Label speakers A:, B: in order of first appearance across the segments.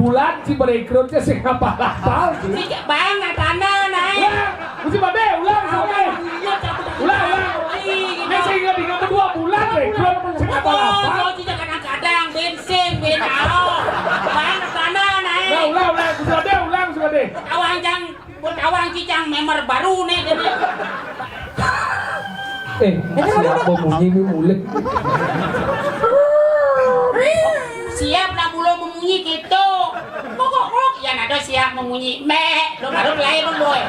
A: bulan si berekrutnya sing hafal-hafal.
B: Si bang tanah naik.
A: Mesti babe ulang sampai. Ulang. Ini sing ingat 2 bulan rekrut sing hafal-hafal.
B: Oh, tidak kadang-kadang bensin, benau. Bang tanah naik.
A: Nah, ulang. Sudah deh.
B: Kawang cicang member baru nih.
A: Siapa bunyi ini mulai?
B: Siap nak mula memunyi gitu. Kok yang ada siap memunyi me. Lo baru lahir bang boy.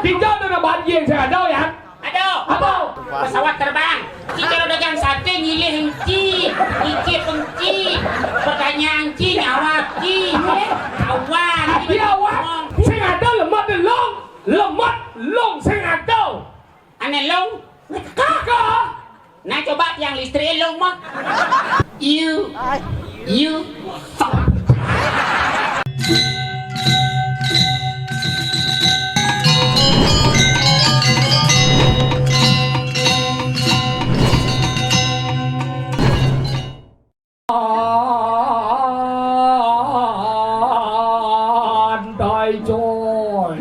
A: Tinggal ada banjir saya ada ya.
B: Aduh.
A: Apa?
B: Pesawat terbang. Kita udah dagang sate nyilih hengci, hengci pengci, pertanyaan ci nyawat ci, awan.
A: Iya awan. Saya ada lemot long saya ada.
B: Aneh long. Kakak. Nah coba yang listrik long mah. You.
A: Andai joy.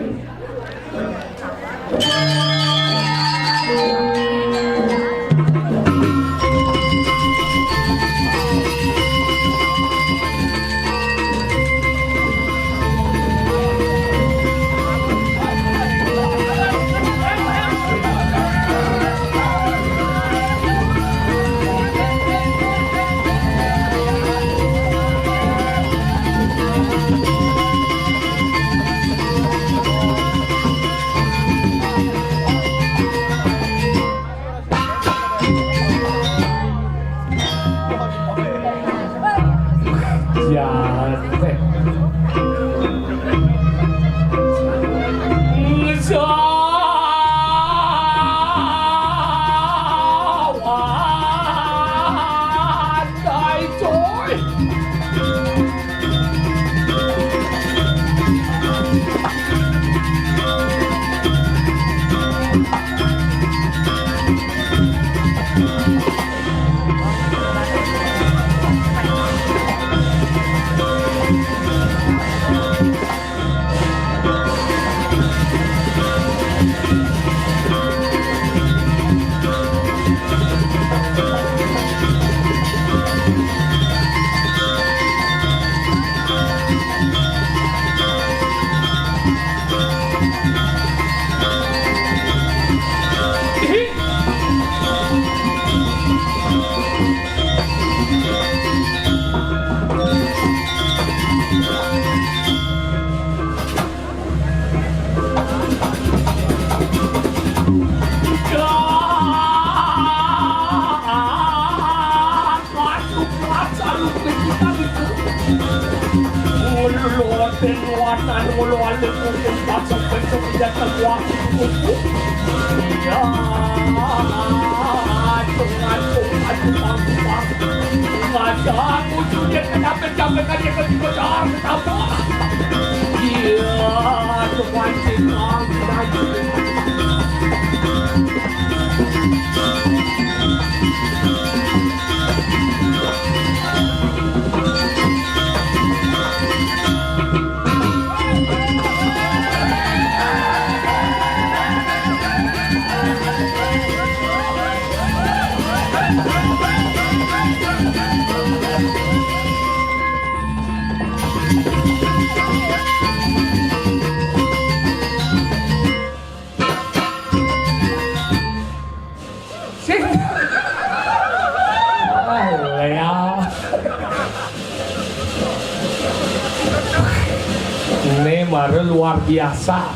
A: Ini baru luar biasa.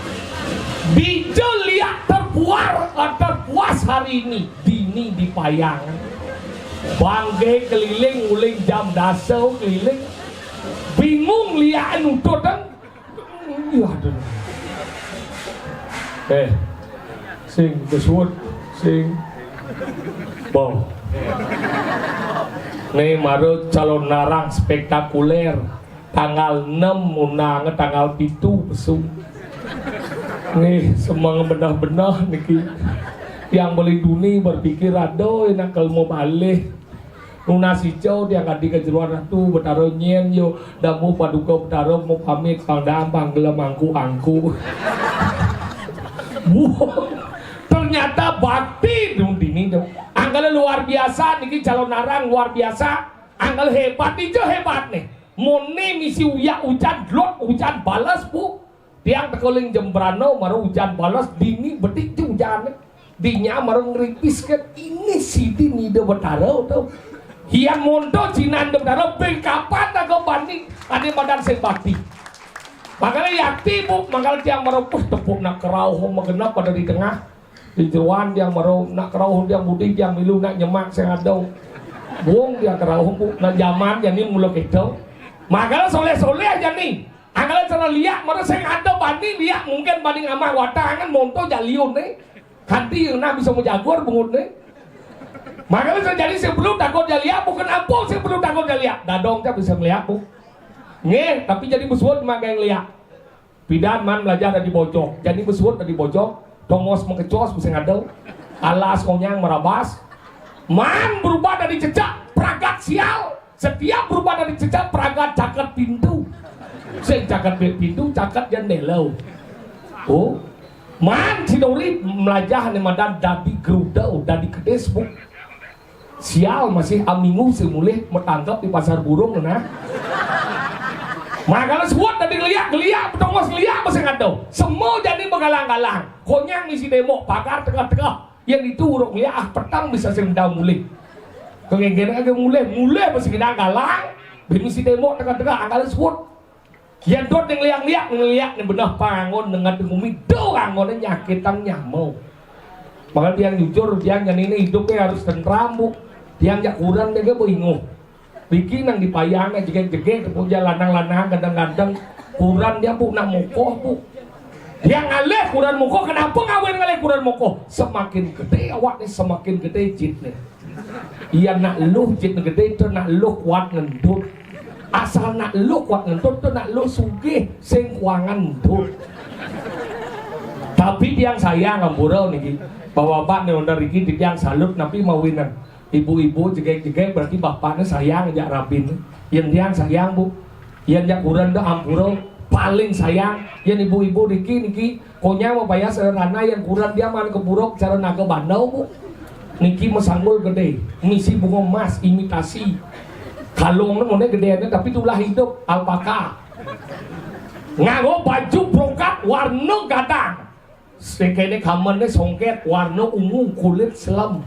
A: Bijak lihat terpuas hari ini. Dini di Payangan. Bangge keliling uling jam dasau keliling. Bingung lihat nutut dan. Ya aduh. Sing kesut, sing. Bau. Nih baru calon narang spektakuler. Tanggal 6 unang tanggal 7 besung. Nih semang benar-benar niki yang beli duni berpikir aduh enak kalau mau balik Nuna hijau dia ngadi ke jeruan tu betaro nyen yo damu paduka betaro mau pamit pangdam panggel angku. Ternyata bakti dong dini dong. Anggal luar biasa niki calon narang luar biasa. Anggal hebat ijo hebat nih. Mone misi uya hujan lot hujan balas bu. Tiang tekoling Jembrano maru hujan balas dini betik hujan. Dinya maru ngeripis kan ini si dini de betaro tau. Hian monto jinan de betaro kapan aku banding ada badan saya bakti. Makanya yakti bu, makanya tiang maru tepuk nak kerau magenap pada di tengah. Di jeruan dia maru nak kerau dia mudik dia milu nak nyemak saya adau. Buang dia kerau bu, nak zaman jadi mula kita. Makanya soleh-soleh aja nih. Anggalan cara lihat, mana saya ada banding lihat mungkin banding amah watangan monto jaliun nih. Kanti yang nak bisa menjagur bungut nih. Makanya saya jadi sebelum takut jaliat bukan apa sebelum takut jaliat. Dadong saya bisa melihat bu. Nge, tapi jadi besuat makai yang lihat. Pidan man belajar dari bojok, jadi besuat dari bojok. Tongos mengecos bisa ngadau. Alas konyang merabas. Man berubah dari cecak peragat sial. Setiap berubah dari cecak peragat caket pintu. Saya caket pintu, caket jendela. Oh, man si Dori melajah nih madan dadi gerudau, dadi kedes bu. Sial masih amingu semulih metangkap di pasar burung nah. Makanya suat dari geliak petongos geliak masih ngadau. Semua jadi begalang-galang. Konyang misi demo pakar tengah-tengah. Yang itu uruk liak petang bisa sendau mulih. Kengenggen agak mulai masih kita galang. Misi demo tengah-tengah angkala suat. Yang dot yang liak nih benar pangon dengan dengumi doang ngono nyakitan nyamuk. Makanya dia yang jujur dia yang ini hidupnya harus tentram bu. Dia yang kurang dia bingung. Bikin yang dipayangnya jegek-jegek punya lanang-lanang kadang-kadang kurang dia bu nak mukoh bu. Dia ngalih kurang mukoh kenapa ngawin ngalih kurang mukoh? Semakin gede awak nih semakin gede jit nih. Iya nak luh jit gede itu nak luh kuat ngendut. Asal nak lu kuat ngentut tuh nak lu sugih sing kuangan ngentut. Tapi tiang sayang ngambura nih bahwa bapak nih ondar iki tiang salut napi mawinan ibu-ibu jegek-jegek berarti bapaknya sayang jak rabin yang tiang sayang bu yang jak kurang dah ampura paling sayang yang ibu-ibu niki konya mau bayar sederhana yang kurang dia man keburuk cara naga bandau bu niki mesanggul gede misi bunga emas imitasi kalung namanya gedeannya tapi itulah hidup alpaka ngago baju brokat warna gadang sekene kamarnya songket warna ungu kulit selam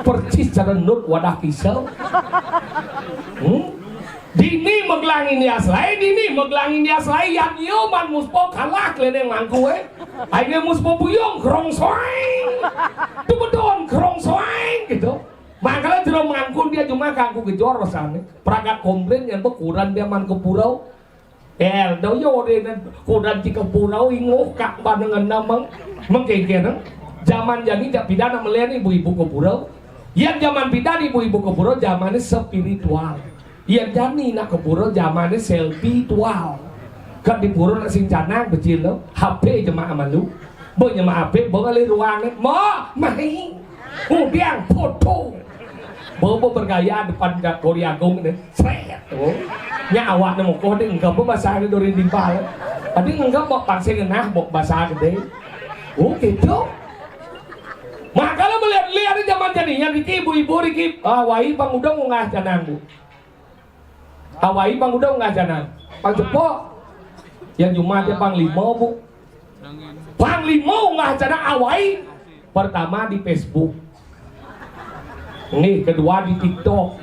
A: percis cara nut wadah kisau dini megelangin dia selai dini megelangin dia selai yang yoman muspo kalah kalian yang mangku akhirnya muspo buyong kerong soeng itu betul kerong soeng gitu. Makanya tidak mengangkut dia cuma kangku kejor rasanya. Perangkat komplain yang berkurang dia man ke pulau. Dah yo dia kurang di ke pulau inguh kak dengan nama mengkengkeng. Zaman jadi tak pidana melihat ibu-ibu ke pulau. Yang zaman pidana ibu-ibu ke pulau zamannya spiritual. Yang jadi nak ke pulau zamannya selfitual. Kan di pulau nak sing canang kecil lo. HP jemaah malu. Bo jemaah HP bo kali ruangnya. Mahi. Kemudian foto. Bobo bergaya depan Korea Agung ini, seret tuh. Nyawa nih mau kode enggak bahasa ini dari timpal. Tadi enggak mau bangsa genah, mau bahasa gede. Oh gitu. Makanya melihat di zaman jadinya Riki ibu-ibu Riki, awai bang udah ngah janang bu. Awai bang udah ngah janang. Bang Jepo, yang cuma dia Panglima bu. Panglima ngah janang awai. Pertama di Facebook. Nih kedua di TikTok,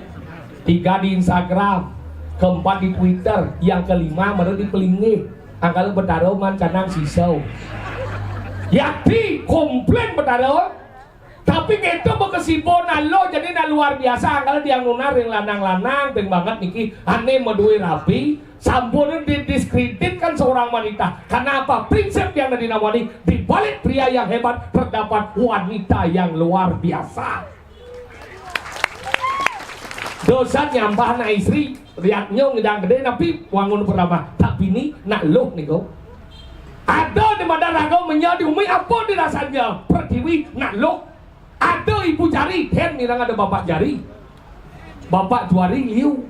A: tiga di Instagram, keempat di Twitter, yang kelima baru di Pelingi. Angkala betaro man canang sisau. Yakti komplain betaro. Tapi gitu bekesibo nalo jadi na luar biasa. Angkala dia ngunar yang lanang-lanang, beng banget niki aneh medui rapi. Sampun didiskreditkan seorang wanita. Karena apa? Prinsip yang dinamani di balik pria yang hebat terdapat wanita yang luar biasa. Dosa nyampah na istri lihatnya ngedang gede tapi wangun pertama tapi ini nak loh nih kau ada di mana raga menjadi umi apa dirasanya pertiwi nak loh ada ibu jari ten nirang ada bapak jari Bapak Juari liu.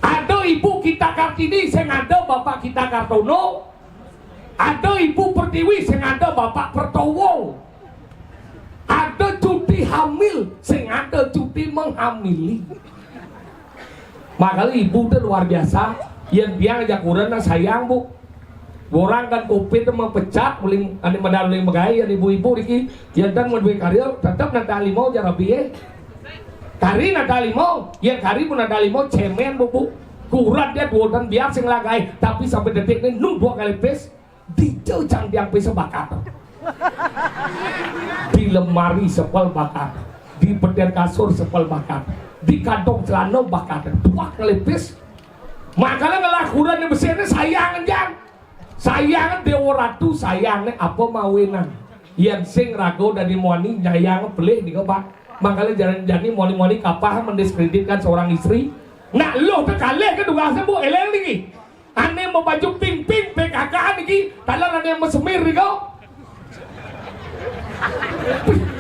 A: Ada Ibu Kita Kartini sing ada Bapak Kita Kartono. Ada Ibu Pertiwi sing ada Bapak Pertowo. Ada cuti hamil sing ada cuti menghamili. Makanya Ibu itu luar biasa. Yang dia ngajak kurang sayang Bu. Orang kan covid itu mempecat, muling ane medali megay, ibu-ibu diki, yang dan menduit karya tetap nadali mau jara biye. Kari nadali mau, yang kari pun nadali mau cemen Bu. Kurang dia dua dan biar sing lagai, tapi sampai detik ini nung 2 kali pes, dijauh yang pes bakat. Di lemari sepel bakat, di peder kasur sepel bakat, di kantong celana bakat, 2 kali pes. Makanya ngelakuran yang besarnya sayang jang. Sayang Dewa Ratu sayangnya apa mawinan yang sing rago dari muani nyayang pelih di kepak. Makanya jangan jadi muani kapah mendiskreditkan seorang istri. Nah lo kekalih ke tugasnya Bu eleng lagi. Ane mau baju ping-ping PKK lagi. Talan ane yang mesemir nih kau.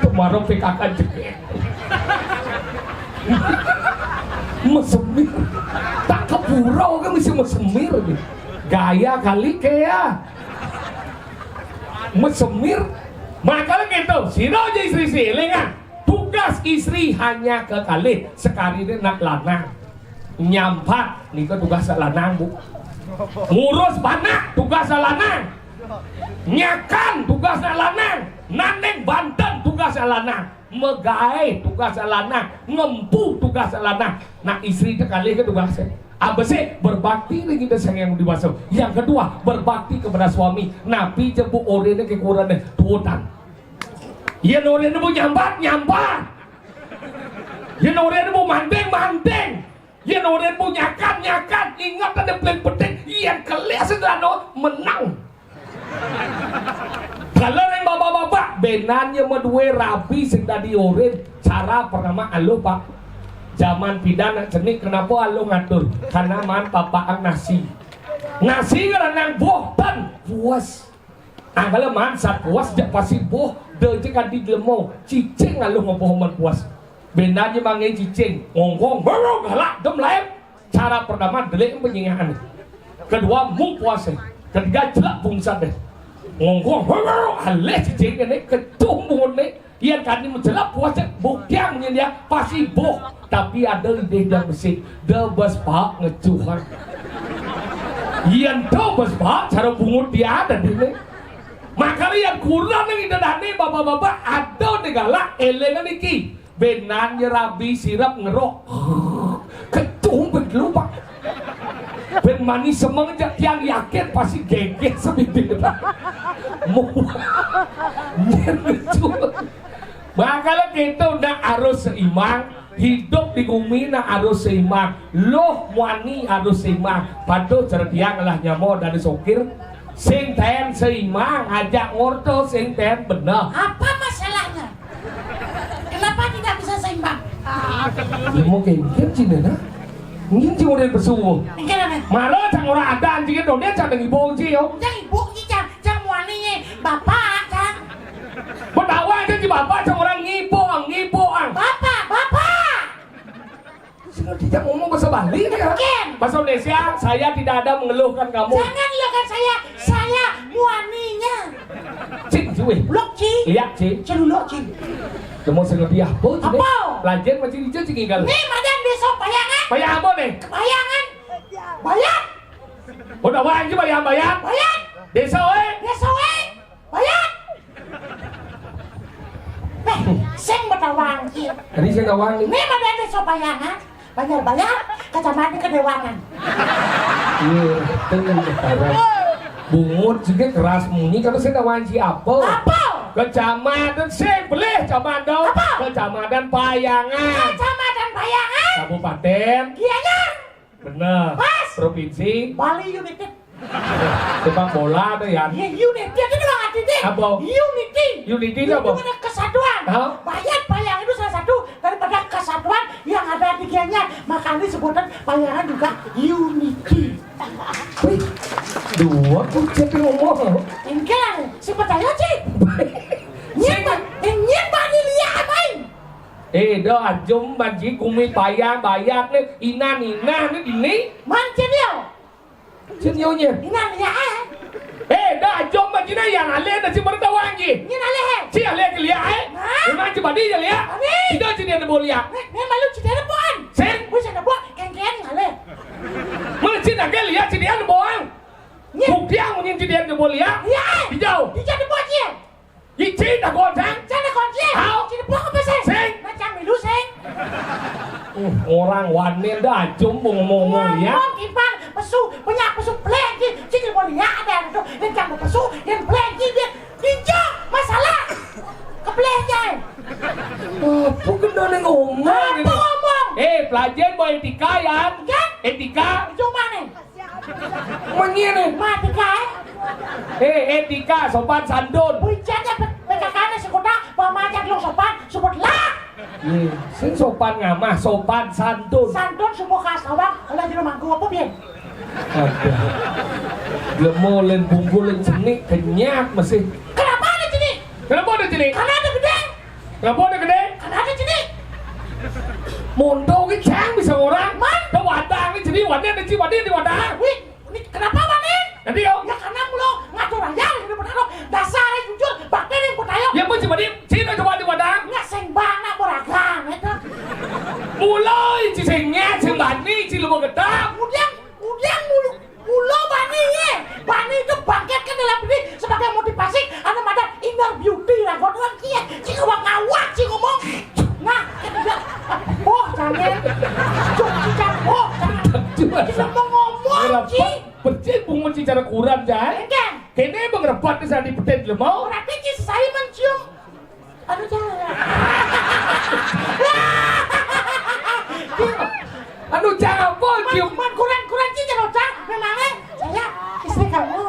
A: Kemarin PKK jepit. Mesemir. Tak kepurau kan mesti mesemir gitu. Gaya kali kaya mesemir. Makanya gitu sino aja istri silingan. Tugas istri hanya ke kali sekali ini nak lanang nyampat nih ke tugas lanang Bu. Ngurus banak tugas lanang, nyakan tugas lanang, naneng Banten tugas lanang, megai tugas lanang, ngempu tugas lanang. Nah istri itu kali ke tugasnya abese berbakti lagi desang yang dibasuh. Yang kedua berbakti kepada suami. Nabi jebu orangnya kekurangan tuotan. Ya orangnya mau nyambat. Ya orangnya mau mandeng. Ya orangnya mau nyakan. Ingat ada penting. Yang kalian sedang menang. Kalau yang bapak-bapak benannya medue rapi sing tadi orang cara pertama alo Pak. Zaman pidana cenik kenapa lo ngatur karena man papaan nasi karena bohtan puas kalau man saat puas jak pasti boh dejekan di lemau cicing lo ngopohoman puas benarnya mangen cicing ngongkong baru galak dem lain. Cara pertama delik penyingahan, kedua mung puasa, ketiga jelak bungsa deh ngongkong baru aleh cicing ini ketumbun nih. Yang kami menjelap puasa bukyang dia pasti boh, tapi ada ide yang bersih debas pak ngecuhan. Yang debas pak cara bungut dia ada di sini. Makanya yang kurang yang ide dani bapak-bapak ada negala elengan iki benannya rabi sirap ngerok ketumbet lupa. Ben manis semenjak yang yakin pasti geget sebibir. Mau makanya kita nak harus seimbang, hidup di bumi nak harus seimbang, loh wani harus seimbang. Padu cerdiang lah nyamo dari sokir, sing ten seimbang, ajak ngorto sing ten benar.
C: Apa masalahnya? Kenapa tidak bisa seimbang?
A: Mau kayak gini nah? Mungkin cuma dia bersuhu. Malah cang orang ada anjingnya dong dia cang dengan ibu yo.
C: Cang ibu cang waninya bapak cang.
A: Berdakwah aja si bapak cang orang ngipoang.
C: Bapak.
A: Sudah tidak ngomong bahasa Bali ya? Bahasa Indonesia, saya tidak ada mengeluhkan kamu.
C: Jangan mengeluhkan saya waninya.
A: Cing cuy.
C: Lok ci.
A: Iya cing.
C: Celulok ci.
A: Kamu sengaja dia apa?
C: Apa?
A: Lanjut macam itu cing tinggal.
C: Nih madam besok bayangan.
A: Bayar apa nih?
C: Bayangan. Bayar.
A: Udah wajib bayar.
C: Bayar.
A: Desa
C: Bayar. Sing betawang ki.
A: Tadi saya ngawang nih.
C: Nih madam besok bayangan. Bayar. Kecamatan Kedewangan.
A: Iya, tenang sekarang. Bungut juga keras muni kalau saya ngawang siapa?
C: Apa?
A: Kecamatan sing boleh Kecamatan Payangan.
C: Kecamatan Payangan.
A: Kabupaten
C: Gianyar.
A: bener.
C: Pas.
A: Provinsi
C: Bali United.
A: sepak bola tuh ya.
C: Ya Unity itu doang artinya.
A: Apa?
C: Unity.
A: Unity itu apa?
C: Itu ada kesatuan.
A: Hah?
C: Payangan itu salah satu daripada kesatuan yang ada di Gianyar. Makanya sebutan Payangan juga Unity.
A: Wih, dua tuh siapa yang ngomong?
C: Enggak, siapa tahu sih? Nyet Bani lihat main.
A: dah ajum banji kumi bayang nih ina nih ini
C: Mancin dia.
A: senyonya
C: Ina ya.
A: dah ajum banji na yang ale na si berda wangi
C: Ina leh.
A: si ale ke lia memang coba dia lia tidak jadi ada bolia
C: Ni malu cerita depan.
A: sen
C: Wis ada buat kengken ngale.
A: mana si nak lia si dia ada boang buktiang mungkin si dia ada bolia
C: Ya.
A: hijau
C: Dia ada buat dia.
A: Ichi tak goncang
C: Sana kunci.
A: Hao.
C: Sini buat apa sih?
A: Seng.
C: Macam milu seng.
A: orang wanita dah ajum ngomong ya
C: Kipan pesu punya pesu pelagi. Sini boleh ya ada tu. Dan jangan pesu dan pelagi dia. Ninja masalah. Kepelanya.
A: bukan dah ngomong
C: Apa ngomong?
A: pelajar mau etika ya
C: Kan?
A: etika
C: Cuma nih.
A: Mengin nih.
C: Mati kai.
A: Etika sopan santun.
C: Bujanya PKK-nya sekolah pemajak lo sopan sebut lah.
A: Sing sopan ngamah, sopan santun.
C: Santun semua khas awak. Oleh di rumah gua apa biar?
A: Ada. Lemo len bumbu len cenik kenyat masih.
C: Kenapa ada sini?
A: Kenapa ada cenik?
C: Karena ada gede.
A: Kenapa ada gede?
C: Karena ada sini.
A: Mondo cái chang bisa orang. Nó wadang cái cenik wadang ada wadang di wadang.
C: Wih, ini kenapa Wanin?
A: Nanti yo.
C: Ya karena lo ngatur aja di depan dasarnya jujur. Bakal yang bertanya.
A: Ya mau coba di sini coba di wadang.
C: Nggak sengbana beragam itu.
A: Mulai ci sengnya sing bani ci lu mau getah.
C: Kemudian mulo Bani ya. Bani itu bangkit ke dalam diri sebagai motivasi. Ada macam inner beauty lah. Kau doang kia. Si ngomong ngawak si ngomong. Nah, oh jangan. Jangan. Oh jangan. Kita mau ngomong Ci.
A: Percaya bungun ci cara kurang jay.
C: Kan?
A: Kene bang repat di sana di petet lemau.
C: Berarti Ci saya mencium. Aduh jangan.
A: Anu jangan apa cium.
C: Kurang Ci jangan cang. Memangnya saya istri kamu.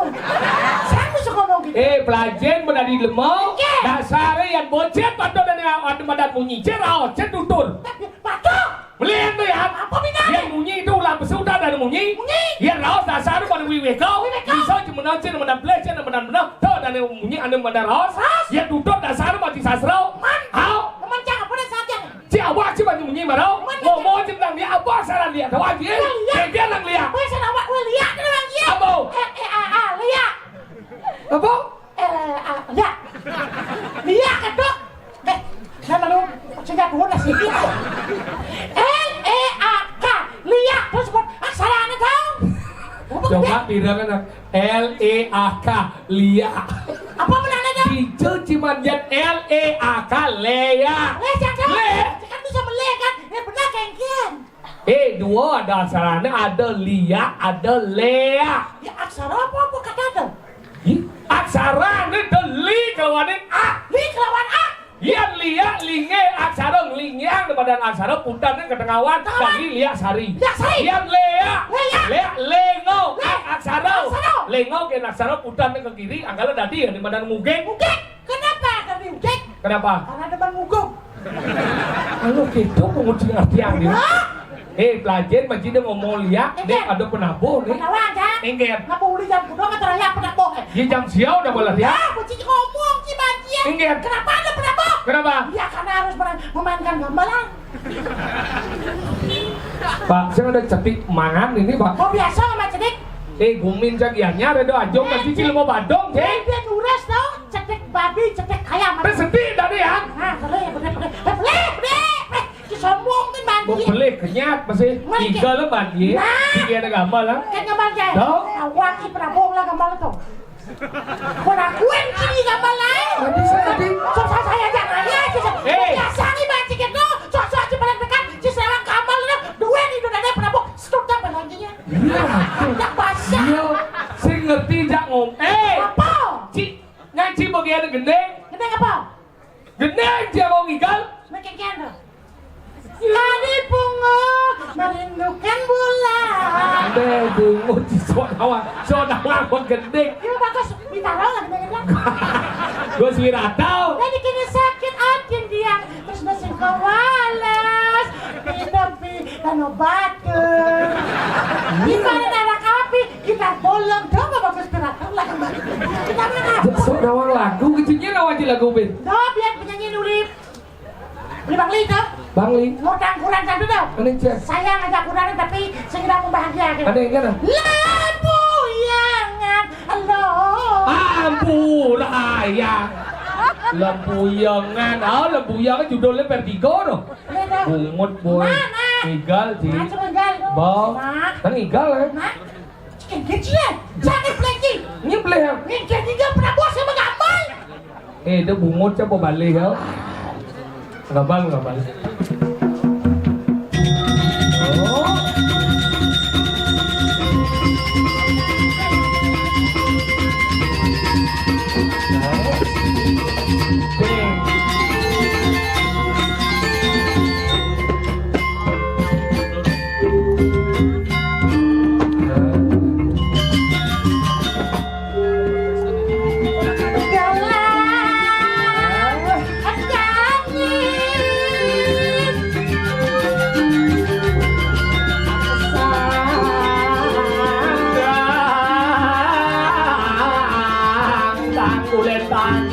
C: Saya bisa ngomong gitu.
A: Pelajar menadi lemau.
C: Oke.
A: Dasarnya yang bocet patut dan ada madan bunyi cerau cetutur.
C: Patok.
A: Melihat tu ya.
C: Apa bina?
A: Yang bunyi itu ulah besudah dari bunyi.
C: Bunyi.
A: Yang raus dasar pada wiwe kau.
C: Wiwe kau.
A: Bisa cuma nak cina madan pelajar dan madan benar. Tahu dan bunyi anda madan raus.
C: Raus.
A: Yang tutur dasar mati sasrau.
C: Man.
A: Hau.
C: Memancang apa dah saja.
A: Si awak si banyak bunyi marau. Ngomong cintang dia apa saran dia. Tahu aja. Dia nak lihat.
C: Weh saya awak lihat kan orang dia.
A: Apa?
C: Lihat.
A: Apa?
C: Lihat. Lihat kan dok. Nama lu sejak dulu dah sih. L-E-A-K. Lihat terus sebut aksara anda tahu.
A: Coba bilang kan L-E-A-K lihat.
C: Apa benar anda?
A: Itu cuma lihat L-E-A-K Lea.
C: Jangan.
A: Le.
C: Kan bisa melek kan. Benar kengkian.
A: Dua ada asalnya ada Lia, ada Lea.
C: Ya aksara apa kata ada?
A: Aksara ini ada Li kelawanin A.
C: Li kelawan A.
A: Yang Lia, Linge, aksara Lingyang daripada aksara putarnya ke tengawan dari Lia Sari.
C: Lia Sari.
A: Yang Lea,
C: Lea.
A: Lengo,
C: Le.
A: aksara.
C: Aksara.
A: Lengo ke aksara putarnya ke kiri, anggala tadi yang daripada mugeng.
C: Ugek. Kenapa kami ugek?
A: Kenapa?
C: Karena depan muguk.
A: Kalau gitu penguji artian dia. Pelajar macam dia ngomong lihat, dia ada penabuh nih.
C: Penawan kan?
A: Ingat.
C: Ngapa uli jam kudo nggak terlalu penabuh?
A: Di jam siau udah boleh ya?
C: Kucing ngomong si bagian.
A: Ingat.
C: Kenapa ada penabuh?
A: Kenapa?
C: Ya karena harus memainkan gamelan.
A: Pak, saya udah cetik mangan ini pak.
C: Oh biasa sama cedik.
A: Gumin cagiannya ada doa ajong masih cil mau badong cek.
C: Dia nuras tau. Cedik babi, cedik ayam.
A: Bersedih tadi ya.
C: Nah, boleh. Sombong kan bandi.
A: Mau beli kenyat masih tiga lah bandi. Tiga ada gambar lah.
C: Kan gambar kayak. Awak si penabuh lah gambar itu. Penakuin kini gambar lain.
A: Tadi saya tadi.
C: Sosok saya jangan ya. Biasa nih banci gitu. Sosok si paling dekat. Si selang gambar itu. Dua nih udah ada penabuh. Setudah balanginya.
A: Iya.
C: Tak basah.
A: Iya. Saya ngerti jak ngom.
C: Apa?
A: Ngaji bagian gendeng.
C: Gendeng apa?
A: Gendeng dia mau ngigal.
C: Makin kena. Hari bunga merindukan bulan.
A: Bungut di sonawa kok gendeng.
C: Iya bagus, ditaruh lah gendeng.
A: Gue sih ratau.
C: Jadi kini sakit hati dia terus masih kewalas. Tapi dan obatkan. Gimana darah api kita bolong dong bagus teratur lah kembali. Kita mana?
A: Sonawa lagu kecilnya lawan lagu ben.
C: Doh biar penyanyi nurip. Beli bangli tuh.
A: Bang Li.
C: Mau tangkuran satu tau.
A: Ini cek.
C: Saya ngajak kurangnya tapi segera membahagiakan.
A: Ada yang kena?
C: Lempuyangan Allah.
A: Ampulayang. Lempuyangan. Lempuyangan judulnya Vertigo no. Bungut boy. Igal di. Bau. Kan igal ya.
C: Kecil. Jangan lagi.
A: Ini belum.
C: Ini dia pernah bos sama gambar.
A: Itu bungut coba balik ya. Ngabal. Oh.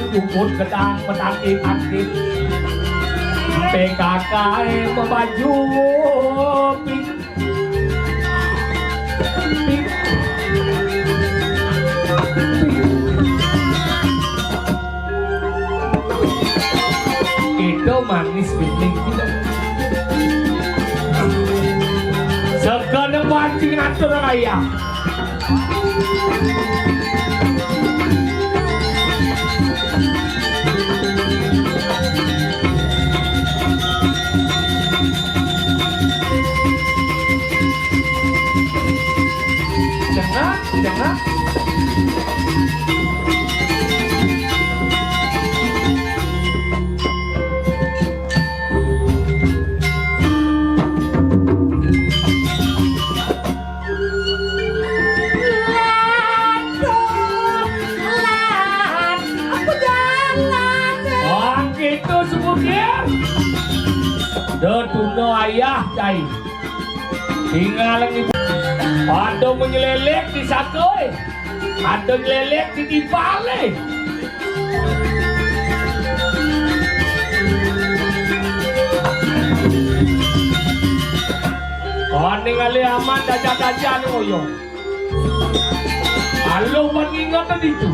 A: Jemput gedang menangkit-angkit PKK membaju itu manis bening tidak segala mancing atur raya. Jangan. Tuno ayah cai tinggal lagi ada menyelelek di sakoi ada menyelelek di dipale kani ngali aman daja-daja ni oyong halo mengingat itu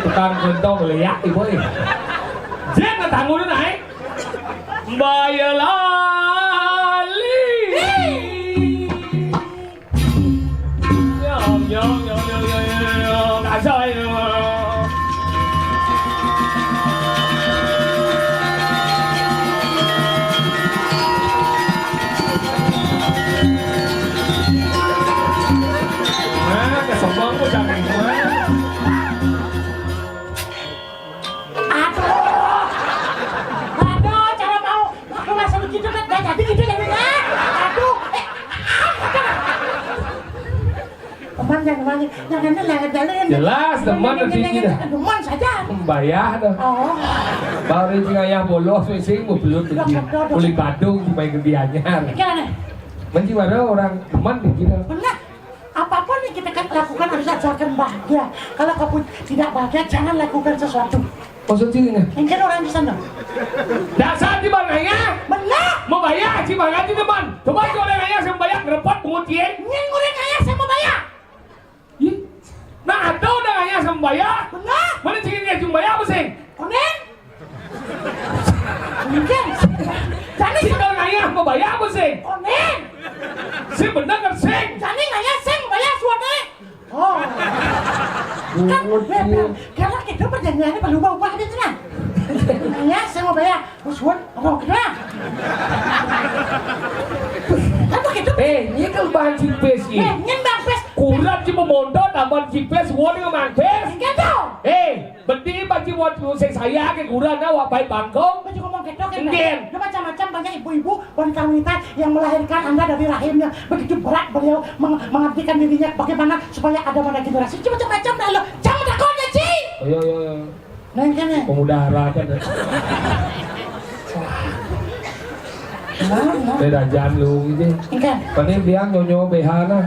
A: tukang gentong lihat ibu ini jangan tangguh itu naik bayalali nyong kasih kesombong ko jangan jelas teman nanti
C: teman saja
A: membayar dah baru sing ayah bolos sing mau belum beli Badung supaya gediannya mesti ada orang teman kita
C: benar apapun yang kita lakukan harus asalkan bahagia kalau kamu tidak bahagia jangan lakukan sesuatu
A: maksudnya
C: ini orang di sana
A: dasar di banganya
C: benar
A: membayar si banganya teman coba orang ayah saya membayar repot penguncian
C: yang orang ayah saya membayar
A: nah ada udah ayah saya membayar
C: benar
A: mana cikin dia membayar apa sih
C: konen mungkin jadi
A: si kalau ayah membayar apa sih
C: konen
A: si bener kan sih
C: jadi ayah saya membayar suatu oh Karena kita perjanjiannya berubah-ubah gitu nah. Ya, saya mau bayar. Usuan, apa gitu lah. Apa gitu?
A: Ini kan bahan cipes ini.
C: Nyembang pes.
A: Kurang cuma mondok tambah cipes, wani ngemang pes.
C: Enggak tahu.
A: Beti baci waktu saya ke kurang awak baik bangkong.
C: Baju ngomong gitu kan.
A: Enggak.
C: Ada macam-macam banyak ibu-ibu wanita-wanita yang melahirkan Anda dari rahimnya. Begitu berat beliau mengabdikan dirinya bagaimana supaya ada pada generasi. Macam-macam dah lo. Jangan takutnya, Ci.
A: Ayo.
C: Nah, kan ya.
A: Pemuda harapan.
C: Nah.
A: Beda jangan lu gitu.
C: Enggak.
A: Paling dia nyonyo BH nah.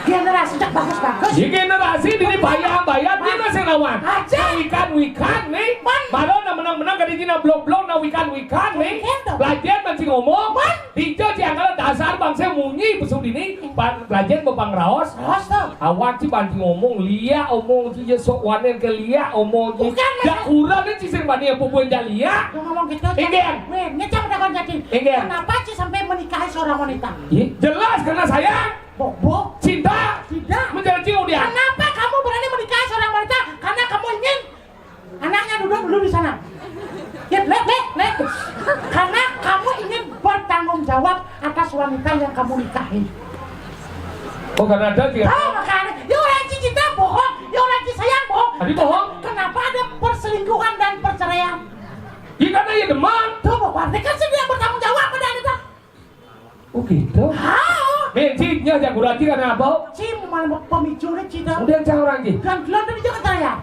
C: Generasi cak bagus-bagus.
A: Di generasi ini bayar dia masih lawan.
C: Aja.
A: Wikan nih. Baru menang kali ini blok-blok na wikan nih. Belajar masih ngomong. Tijo angkala dasar bangsa munyi besok ini. Belajar bepang raos.
C: Raos tuh.
A: Awak sih bantu ngomong lia omong sih sok wanen ke lia omong. Dak kurang nih sih bani apa pun dah lia.
C: Ngomong gitu.
A: Enggak.
C: Ngecam udah kan jadi. Kenapa sih sampai menikahi seorang wanita?
A: Jelas karena saya
C: Bobo.
A: cinta.
C: Tidak.
A: Menjadi dia.
C: Kenapa kamu berani menikahi seorang wanita? Karena kamu ingin anaknya duduk dulu di sana. Ya, lek. Karena kamu ingin bertanggung jawab atas wanita yang kamu nikahi.
A: Oh karena ada dia.
C: Tahu makanya, ya orang cinta bohong, ya orang sayang bohong.
A: Tadi bohong.
C: Kenapa ada perselingkuhan dan perceraian?
A: Ya karena ya demam.
C: Tuh, berarti kan sedang bertanggung jawab pada wanita.
A: Oh gitu. Mencinya aja kurang karena apa?
C: Cim malah pemicunya cinta.
A: Kemudian cara orang ini.
C: Dan gelar dari Jakarta ya.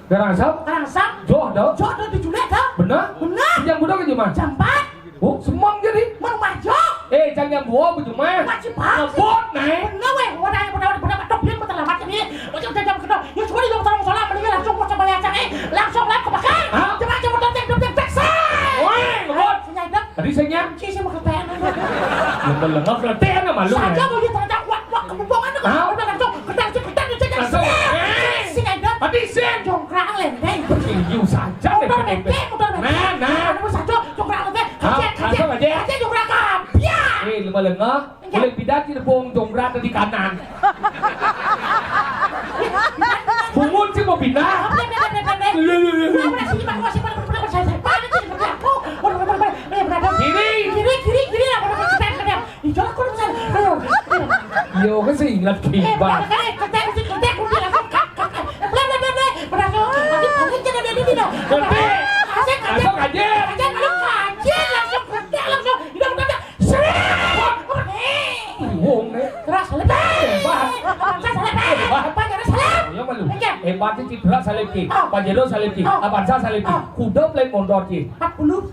A: Garangsam.
C: Karangsam.
A: Jodoh.
C: Jodoh diculik kan?
A: Benar?
C: Benar.
A: Yang budak ke cuma.
C: Jampat.
A: Oh, semang jadi.
C: Mau maju.
A: Jangan yang buah cuma.
C: Macam apa?
A: Ngebot nih.
C: Benar weh. Wadah topin bertelamat ini. Macam jam kedua. Ya semua di dalam salah mendingan langsung mau coba lihat langsung lap ke belakang. Coba dopeng peksa.
A: Woi, ngebot.
C: Senyap.
A: Tadi senyap.
C: Sih mau ketean.
A: Lengah keleten sama lu.
C: Saja mau dia ternyata wak kebubongan tuh. Udah langsung ketan.
A: Langsung.
C: Senyap.
A: Tadi sen.
C: Jongkrak lenteng.
A: Berkinju saja deh. Nah.
C: Kamu satu jongkrak lenteng.
A: Langsung aja.
C: Aja jongkrak kapia.
A: Lengah. Boleh pindah di depan jongkrak di kanan. Bungun sih mau pindah. Kiri. Yo cái gì là kỳ bà. Langsung aja. Buông đấy. Hebat sih cipra salib ki, pajero salib ki, abansa salib ki, kudop lain mondor ki.
C: 40.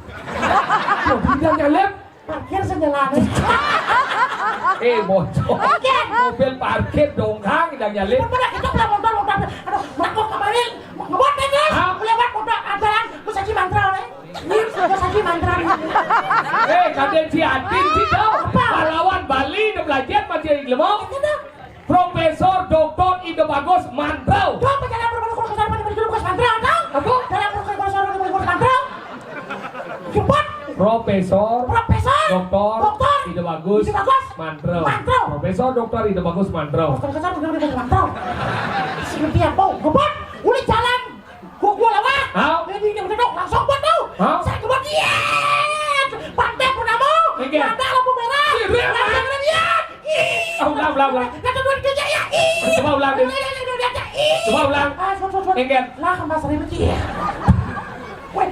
A: Tidak nyalip.
C: Parkir senyalahan.
A: Bocor. Mobil parkir dongkang tidak nyalip.
C: Bener itu pulang motor. Aduh, melakukan kemarin ngebuat nih guys. Lewat motor andalan, gue saji mantra nih. Gue saji mantra.
A: Kalian si Adin sih tau. Pahlawan Bali udah belajar masih lemong. Profesor Dr. Indo Bagus Mantrau.
C: Tuh, perjalanan profesor Mantrau tau?
A: Apa?
C: Dalam profesor Mantrau. Jemput.
A: Profesor Dr. Indo Bagus
C: Mantrau.
A: Profesor Dr. Indo Bagus Mantrau.
C: Profesor Mantrau. Seperti apa? Ngebut. Udah jalan. Gua lewat. Jadi ini udah langsung buat tau. Saya kebut diet. Pantai Purnamo. Ada lampu merah. Langsung lihat.
A: Ulang. Coba ulang deh. Coba ulang. Enggan.
C: Lah kan bahasa ribet ya. Weh,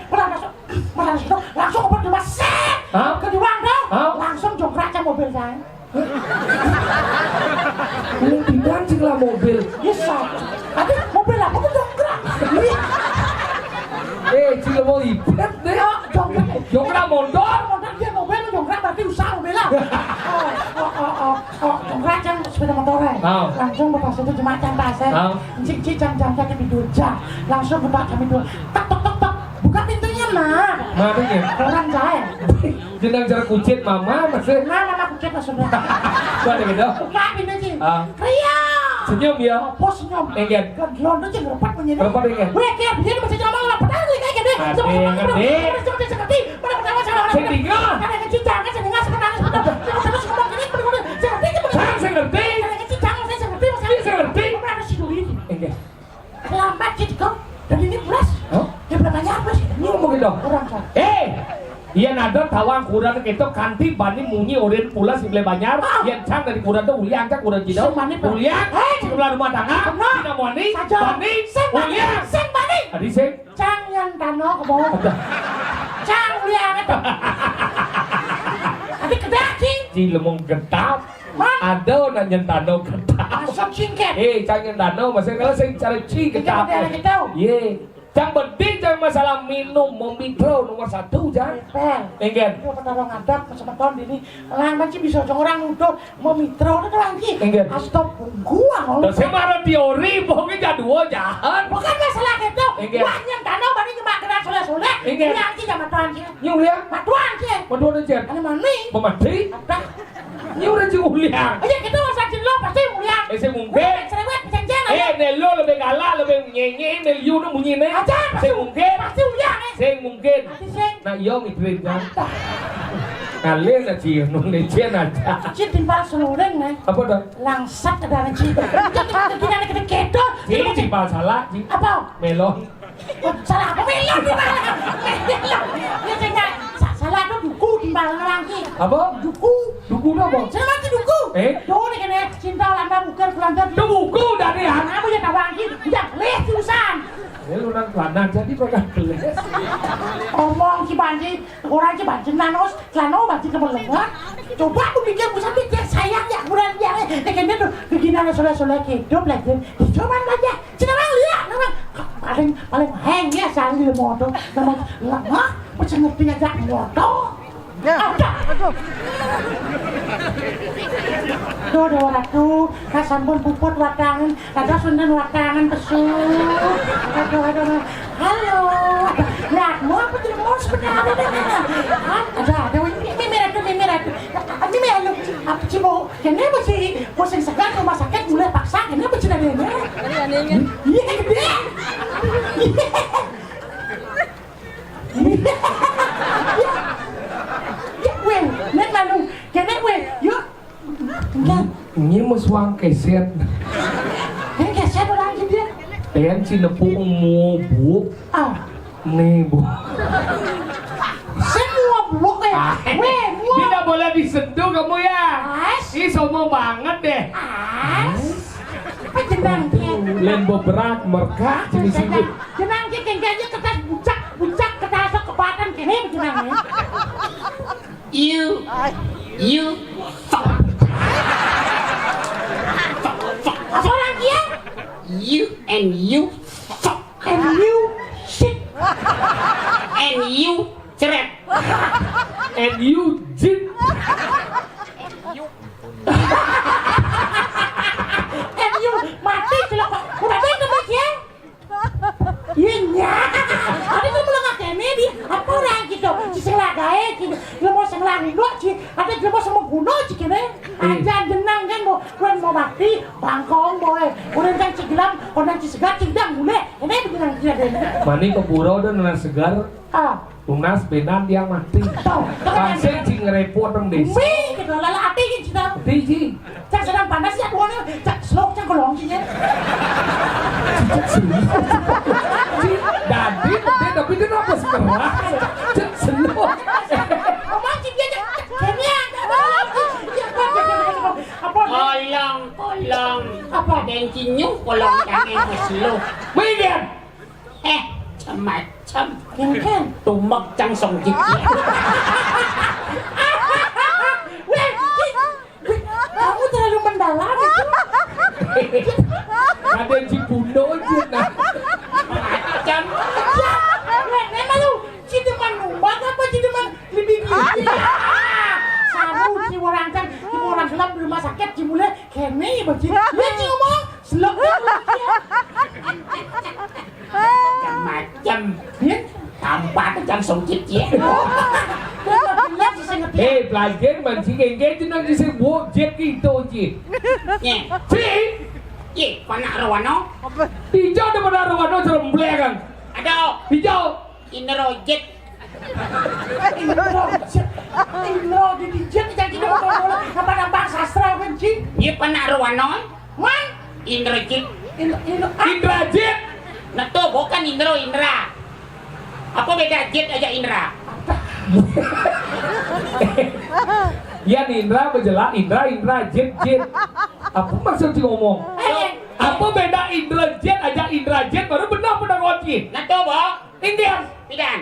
C: langsung ke berdua set. Ke diwang dong. Langsung jongkrak mobil saya.
A: Ini pindah sih lah mobil.
C: Yes, tapi mobil apa tuh jongkrak?
A: Cila mau ibet deh. Jongkrak mondor.
C: Mondor dia mobil jongkrak berarti usaha mobil lah. Jongkrak yang sepeda motornya. Langsung bapak situ jembatan pasir. Cik jam-jam kaki tidur jam. Langsung bapak kami tidur. Tok. Buka pintunya mah.
A: Mana
C: orang saya.
A: Jenang cara kucit mama masih.
C: Mama kucit maksudnya.
A: Gua ada gitu.
C: Buka pintunya. Ria.
A: Senyum ya.
C: Bos senyum.
A: Enggan.
C: Londo aja ngerepat menyanyi.
A: Ngerepat enggan.
C: Weh, kayak begini masih ngomong lah. Padahal kayak gini. Seperti. Pada pertama saya.
A: Saya tinggal.
C: Ada yang cinta kan saya dengar sekarang. Terus ngomong cik kau. Dan ini belas.
A: Hah?
C: Dia bertanya apa sih?
A: Ini ngomong gitu.
C: Orang saya.
A: Iya nada tawang kurang itu kanti bani munyi oren pula si beli banyar yang cang dari kurang tuh uliang cang kurang jidau uliang sebelah rumah tangga tidak moni bani uliang
C: Sing bani.
A: adi sing
C: Cang yang dano ke bawah. Cang uliang itu. Adi kedak cing.
A: ci lemong getap ada nanya dano getap
C: Asam singket.
A: cang yang dano masih kalau sing cara ci getap ye cang penting cang masalah minum memikro nomor 1 cang enggak
C: Yo ketara ngadak kesempatan ini lang manci bisa orang udah mau mitro itu lagi.
A: Enggak.
C: Astop gua
A: terus saya marah teori bohongnya jadua jahat
C: bukan masalah itu.
A: Enggak.
C: Banyak danau bani cuma kena soleh-soleh.
A: Enggak.
C: Yang sih sama tuan sih.
A: nyuliang
C: Matuan sih.
A: Waduh ada jen
C: Ada mani.
A: pemati
C: Ada.
A: nyuliang cing uliang
C: Aja kita masa lo pasti mulia.
A: saya mungkin
C: Cerewet ceng-ceng aja.
A: Nelo lebih galak, lebih nyenyi, Nelu itu bunyi nih.
C: Aja.
A: Saya mungkin,
C: Pasti mulia nih.
A: saya mungkin.
C: Pasti sing.
A: Nah iya mikir kan. Kalian aja nulisin aja.
C: Cik timpal seluring nih.
A: Apa dah?
C: Langsat ke dalam cik. Kita kita kedo.
A: Ini timpal salah, Ci.
C: Apa?
A: Melon.
C: Salah apa melon di mana? Melon. Ya cengak. Salah itu duku timbal orang ki.
A: Apa?
C: Duku.
A: Duku apa?
C: Saya mati duku. Duh nih kena cinta landa bukan kelantar.
A: Itu buku dari
C: Apa ya tawang ki? Udah les urusan.
A: Lu nang kelana jadi pegang geles.
C: Omong si banci, orang si banci nanos, kelano banci kebelengan. Coba aku pikir bisa pikir sayang ya kurang dia. Kayaknya tuh bikinan soleh-soleh hidup lagi. Coba aja. Cina bang lihat, namang paling hang ya sehari di motor. Namang lama, macam ngerti aja motor. Ada. Tuh ada orang tuh, kasambun puput watangan, ada sundan watangan pesut. Aduh. Halo. Lihat, mau apa tuh mau sebenarnya? Ada. Ini melu. Apa sih mau? Kenapa sih? Pusing segar rumah sakit mulai paksa. Kenapa sih dari ini? Iya gede. Wen, net malu. Kene wen, yuk.
A: Ini musuang keset.
C: Kene keset orang dia.
A: Ten si nepung mau bu. Nih bu.
C: Semua buuk ya. Wen,
A: Tidak boleh disentuh kamu ya. Ini sombong banget deh.
C: Apa jenang dia?
A: Lembo berat merkah jenis ini.
C: Jenang dia kengkanya kertas bucak kertas kepatan kene jenangnya.
B: You fuck.
C: Apa orang dia?
B: You and you fuck.
C: And you shit.
B: And you ceret.
A: And you jin.
C: And you mati celaka. Udah ada itu mas ya? Iya. Ada tuh mulai ngakene di apa orang gitu. Siseng lagae gitu. Lu mau senglani lu sih. Ada lu mau sama gunung sih kene. Aja jenang kan mau mau mati bangkong boy. Udah kan cigelam, udah cisegat cigdang boleh. Ini beneran dia deh.
A: Mani ke pura udah nuna segar. Tunas benan dia mati. Pasien cing repot dong desa.
C: Mi, gitu lala ati gitu tau.
A: Tiji.
C: Cak sedang panas ya tuan cak slok cak kolong sih ya.
A: Dadi, tapi dia apa sekeras? Cek selok.
C: Omong sih dia cak kene apa?
B: Kolong.
C: Apa?
B: Ada yang cinyuk kolong jangan meslo.
A: Mingin.
B: Macam
C: Kan.
B: tumak cang song jik.
C: Weh, kamu terlalu mendalam itu.
A: Ada yang cipundo aja nah.
B: Macam
C: Weh, memang lu cideman numbang apa cideman lebih gini? Saru si orang kan, si orang selap di rumah sakit cimule kene bagi. Lihat sih ngomong, selap
B: macam
C: dia.
B: tampak cang song jik ya.
C: Lihat sih saya ngerti.
A: Pelajar mancing geng tu nak disebut jet kita je.
B: Nye,
A: Si,
B: ye, panak rawano.
A: hijau daripada arwah serembleh kan.
B: Ada
A: Hijau.
B: inrojet.
C: Indro di dijet jadi apa nampak sastra kan sih?
B: Ye panak rawano.
C: Man,
B: Inrojet.
C: Indro
A: Indrajit.
B: Nato kan Indra. Apa beda jet aja Indra?
A: Ya Indra berjelas Indra jet. Apa maksud sih ngomong? Apa beda Indra jet baru benar kunci.
B: Nah coba.
A: Indian.
B: Pidan.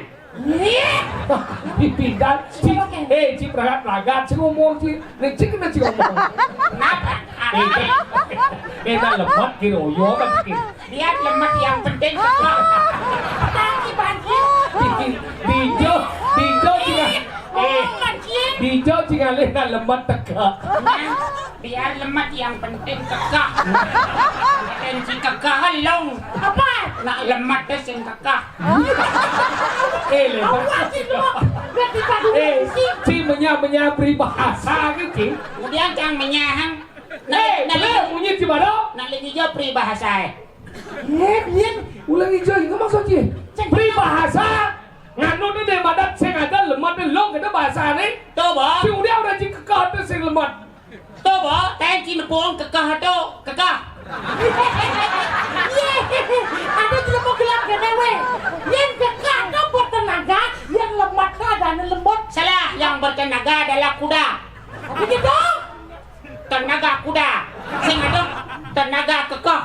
A: Pidan. Cik ragat sih ngomong sih. Cik kena sih ngomong.
B: Kenapa?
A: Nah lemak kira yo kan.
B: Lihat lemak yang penting kekeh.
A: Dijo jika lena lemak tegak.
B: Biar lemak yang penting kekeh. Dan jika kekeh long.
C: Apa?
B: Nak lemak dah sing kekeh.
A: Lemak. Ci menyabri bahasa gitu.
B: Kemudian jangan menyahang.
A: Bunyi di mana?
B: Nak lagi jauh peribahasa.
A: Ulang hijau itu maksudnya peribahasa nganu ni deh badat sing ada lemot ni long kita bahasa ni
B: Coba.
A: si udah orang cik kekah tu sing lemot
B: Coba. Tanya cina pun kekeh tu. Kekeh.
C: Ada tidak mau gelap kenewe. Yang kekah tu bertenaga, yang lemot tu ada lembut.
B: Salah. Yang bertenaga adalah kuda.
C: Begitu?
B: Tenaga kuda. Sing ada tenaga kekeh.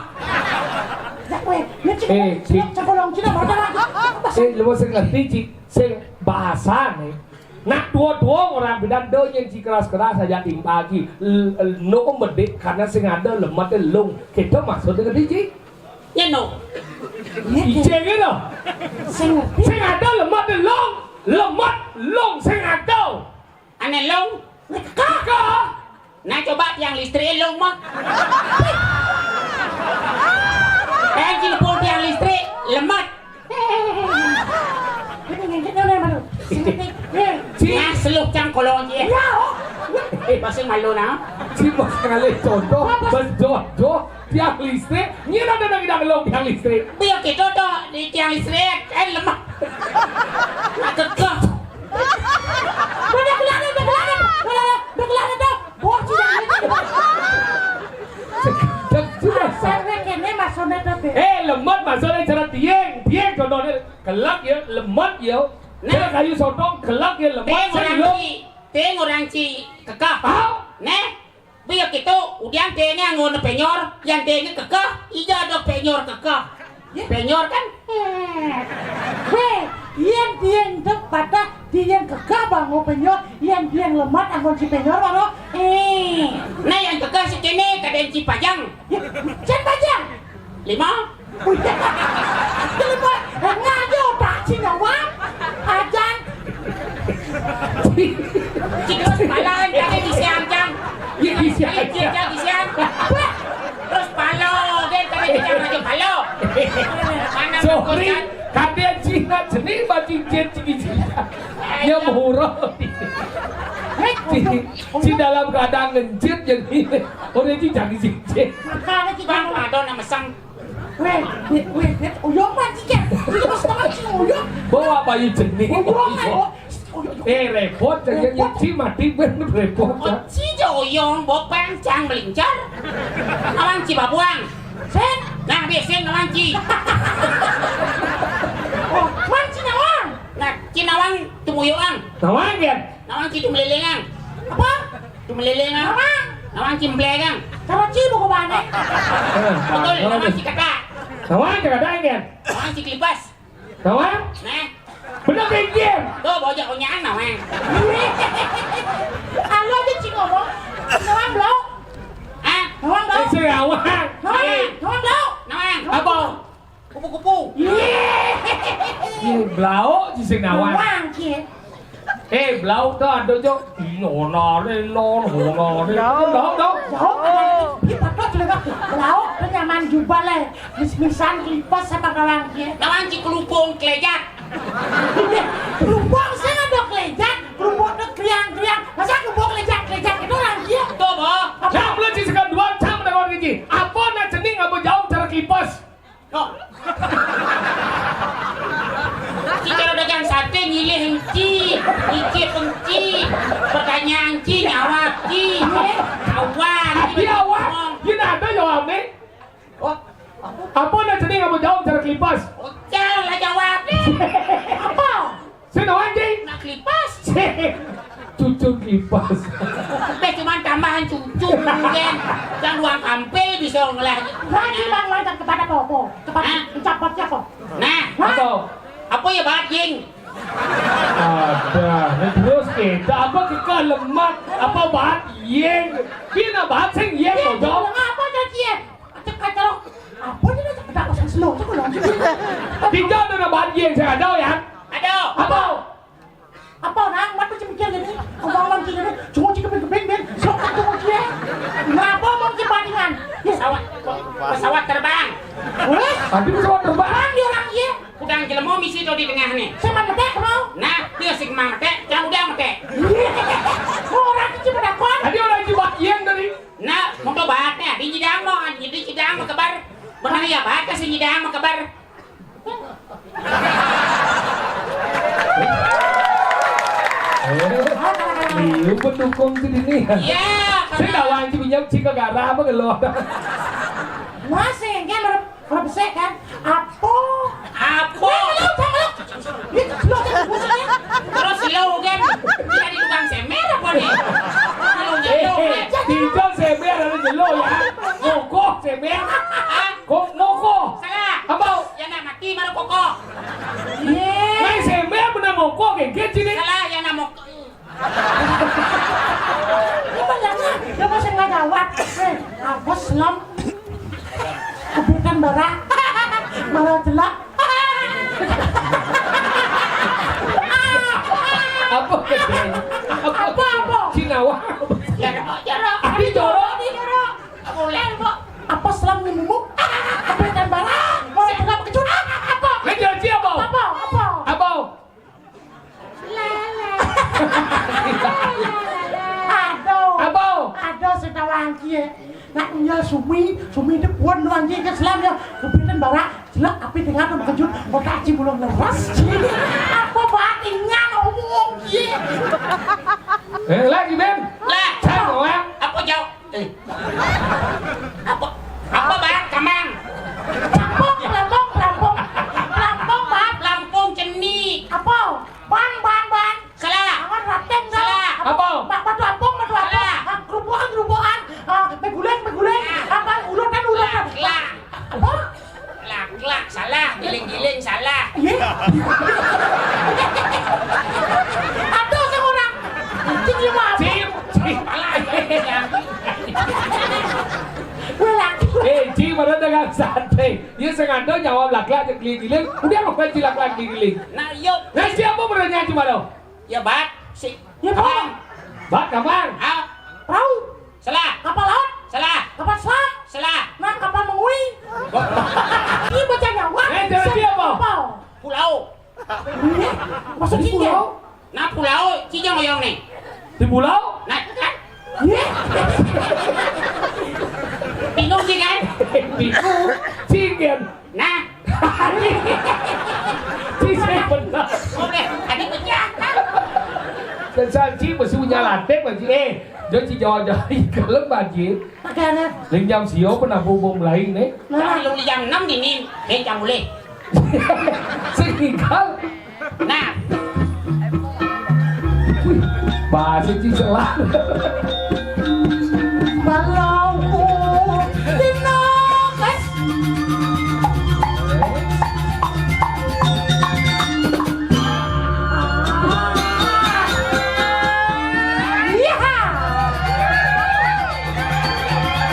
C: Cekolong Cina mana
A: lemot sing ngerti cik sing bahasa ni nak dua orang bidan do yang cik keras saja tim pagi no medek karena sing ada lemot ni long kita maksudnya ngerti cik
B: Ya no.
A: Ije gitu sing ada lemot ni lemot long sing ada
B: Ane long.
A: kakak
B: Nah coba yang listrik long mah. Cina pun yang listrik lemat. Nah seluk cang kolong je. Masih malu na.
A: cik mas kali contoh berjodoh tiang listrik ni ada nang long tiang listrik
B: Biar kita tu di tiang listrik lemak. Nak kekeh.
C: Berkelana tu. Bos
A: lemot maksudnya cara tiang contohnya kelak ya lemot ya dia kayu sotong kelak ya lemot
B: Teng orang ci kekeh. Nah, biar kita udian tengnya ngon penyor, yang tengnya kekeh, ija ada penyor kekeh. Penyor kan?
C: Yang patah, yang kekah bangun penyor, yang lemot anggon si penyor baru.
B: Nah yang kekeh si kene kadang ci pajang.
C: Cen pajang.
B: 5.
C: Lemot ngado tak Cina wang. Ajan.
B: Terus palan jadi di siang jang. Di siang. Terus palo, dia tadi jang aja palo. Mana
A: sorry kata Cina jenis baju jet Cina ya murah di dalam keadaan ngencit jadi orang itu jangan jet
C: Makanya kita
B: bang ada nama sang.
C: Uyong man sih kan? Kita mesti tahu sih uyong.
A: bawa baju jenis
C: Uyong kan?
A: repot jadi si mati bener repot
B: Ci joyong bopang jang melincar. Awang ci babuang.
C: Sen?
B: Nah biasa awang ci.
C: Oh, man Cina wang.
B: Nah ci nawang tumuyuang.
A: nawang kan
B: Nawang ci tumelelengang.
C: Apa?
B: Tumelelengang.
C: Nawang.
B: Nawang ci mblegang.
C: Kalau Ci mau ke mana?
B: Betul, nawang ci kakak.
A: nawang jangan ada kan
B: Nawang ci klipas.
A: nawang
B: Nah,
A: bener pinggir
B: tuh bojak konyakan nawang.
C: Halo dia Ci ngomong. Nawang blok.
B: Hah?
C: Nawang blok.
A: si nawang
C: Nawang blok.
B: Nawang.
A: apa
B: Kupu-kupu.
A: blau si nawang
C: Nawang Ci.
A: blau tuh ada jo nona
C: Jauh kita tuh juga lauk penyaman jubah lah. Mis-misan klipas sama kawan Ci.
B: Nawang ci kelupung kelejat.
C: Kelompok saya ada kelejat, kelompok itu kriang-kriang. Masa kelompok kelejat itu orang dia.
B: Tuh boh.
A: Nah, belum sih sekarang dua jam dengan gigi. Apa nak cening apa jauh cara kipas?
B: Tuh. Kita udah jangan sate nyilih hengci, iki pengci, pertanyaan ci nyawat ci, kawan.
A: Dia awak, dia nak ada jawab ni. Apa nak cening apa jauh cara kipas?
B: Oke,
A: pas.
B: Cuma tambahan cucu mungkin. Yang luang kampe bisa ngelah.
C: Lagi bang lancar kepada apa? Kepada ucapan siapa?
B: Nah, apa ya Bat Ying?
A: Ada, nah terus kita apa kekal lemak apa bat yeng, bina bat sing yeng
C: Iya,
A: dong.
C: apa jadi ya? Kacau. Apa dia nak kedak pasang slow tu kalau.
A: Tiga ada bat yeng saya ada ya.
B: Aduh.
C: Apa nang mat macam mikir jadi. Orang kita ni cuma jika keping ben, sok tu dia. Ngapa mau bandingan?
B: Pesawat terbang.
C: Weh,
A: Tapi pesawat terbang.
C: dia orang ye.
B: Udang jelemo misi tu di tengah ni.
C: Saya mati mau.
B: Nah, dia sigma mate, yang udah mate.
C: Orang tu cuma dakon.
A: Tadi orang itu bat yeng tadi.
B: Nah, mau ke bahatnya, di Cidang mau kabar. Benar ya bahat ke si Cidang mau kabar.
A: Liu pendukung sini.
B: Iya.
A: Saya dah wajib pinjam cika garah apa kalau.
C: Masih kan orang besar kan? Apa?
B: Terus silau kan? Jadi tukang semer apa nih? Kalau jelo
A: Tidak semer ada jelo ya. Ngoko semer. Kok ngoko?
B: salah.
A: Apa?
B: Yang nak mati baru koko.
A: Ngai semer benar ngoko kayak sini.
B: Salah yang nak mau.
C: Ini banyak dia masih nggak jawab. Aku selam. Kebukan barak. Malah jelak.
A: Apa kedai?
C: Apa?
A: Cinawa.
B: Jorok.
A: Abi jorok.
B: Boleh kok.
C: Apa selam nyemuk? Kebukan barak. Malah jelak kecuali apa?
A: Ngai janji apa?
C: Apa?
A: Apa?
C: Aduh, sudah wangi. Nak nyal sumi dia puan wangi ke selamnya. Kebukan barak. Jelak api dengar tu berkejut. Otak cik belum lepas. Apa batingan omong ye?
A: Lagi Ben.
B: Lah.
A: Saya mau ya.
B: Apa jauh? Apa barang kamang?
C: Lampung, Bang.
B: Lampung ceni.
C: Apa? Ban.
B: Salah.
C: Angan raten dah.
B: Salah.
A: Apa?
C: Batu apung.
B: Salah.
C: Kerubuhan. Beguleng. Apa? Urutan.
B: Kelak.
C: Apa?
B: Kelak. Salah. Giling salah.
C: Ye? Aduh, seorang. Cik lima.
A: Cip.
B: Salah.
A: Cip ada dengan santai. Dia sengaja jawab lak-lak giling. Udah apa sih lak-lak giling?
B: Nah, yuk.
A: Nah siapa beranya cuma lo?
B: Ya bat. Si.
C: Ya, Bang.
A: Bat kamang.
B: Ah.
C: Perahu.
B: Salah.
C: Kapal laut.
B: Salah.
C: Kapal selam.
B: Salah.
C: Nah, kapal mengui. Ini baca nyawa.
A: Cara siapa?
B: Pulau.
C: Masuk pulau.
B: Nah, pulau Cijang Oyong nih.
A: Di pulau?
B: Nah, kan?
C: Ye?
B: Bingung sih kan?
A: Bingung. Cigen.
B: Nah,
A: Cigen benar.
B: boleh. Ada pecah.
A: Dan sanci mesti punya lantek bagi dia ci jauh-jauh kalau bagi
C: Makanya.
A: jam sio pernah hubung lain nih.
B: Tapi lu jam 6 dini, jangan boleh.
A: Sekikal.
B: Nah,
A: Bahasa ci salah.
C: Balauku dinokas.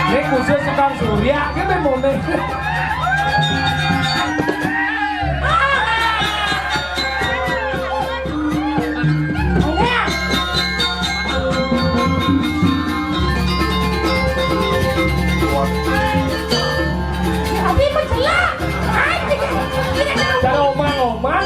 A: Ini khusus Kang Surya, kita mau nih. Cara omang-omang.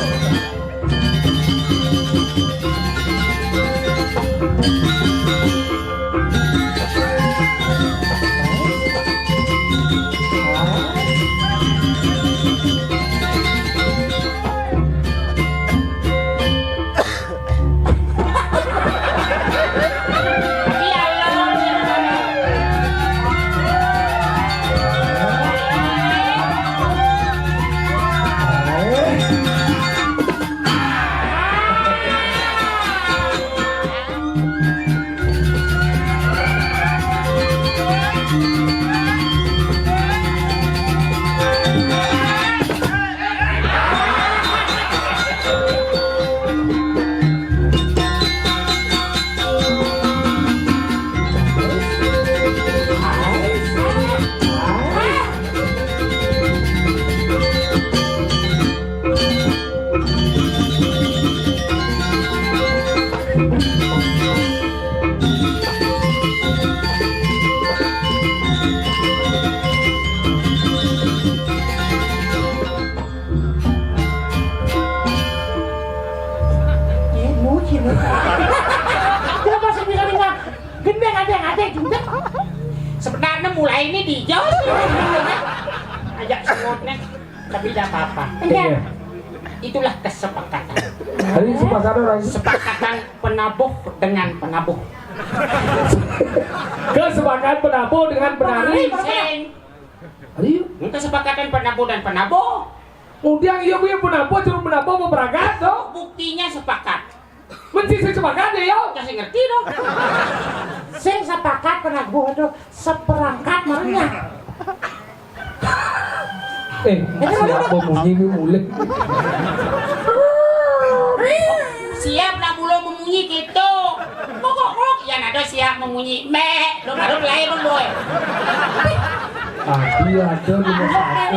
B: mulai ini di Jos. Ajak semutnya, tapi tidak apa-apa.
A: Iya.
B: Itulah kesepakatan.
A: Hari sepakatan orang.
B: Kesepakatan penabuh dengan penabuh.
A: Kesepakatan penabuh dengan penari.
B: Sing.
A: Hari.
B: Kesepakatan penabuh dan penabuh.
A: Kemudian iya punya penabuh cuma penabuh mau berangkat dong.
B: Buktinya sepakat.
A: Mesti saya sepakat ya yo.
B: Kasih ngerti dong.
C: Sing sepakat penabuh itu seperangkat marahnya.
A: Siapa bunyi ini mulai?
B: Siap nak mula memunyi gitu. Kok ya nado siap memunyi. Me, lo baru lahir dong boy.
A: Dia ada di masyarakat.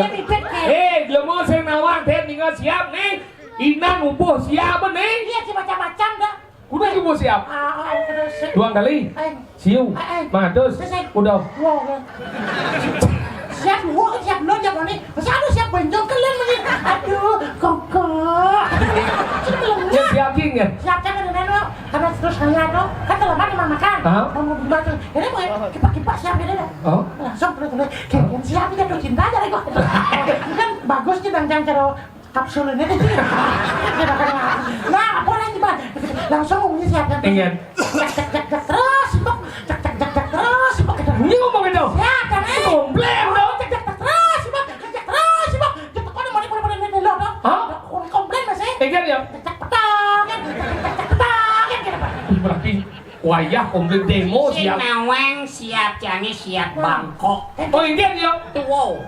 A: Belum mau saya nawang teh tinggal siap nih. Inang ubuh siap nih.
C: Iya sih macam-macam dah.
A: Udah ubuh siap.
C: Terus.
A: Dua kali. Siu. Matus. Udah.
C: Siap lu, siap lu, siap nih. Aduh siap benjol kalian nih. Aduh, kokok.
A: Ya siap ya.
C: Siap kan lo. Karena terus kalian lo, kan telah mana makan. Mau dibantu. Ini mau kipas siap ini dah. Langsung terus. Kayak siap aja tuh cinta aja kok. Kan bagus nih dan cara kapsul ini. Nah, boleh coba. Langsung ngomongnya siap kan.
A: Ingin.
C: Cak terus, cak terus.
A: Ini ngomong itu.
C: Siap kan?
A: Komplain dong. Berarti wayah komplain demo siap.
B: Nawang siap jange siap Bangkok.
A: Oh ini ya. Tuwo.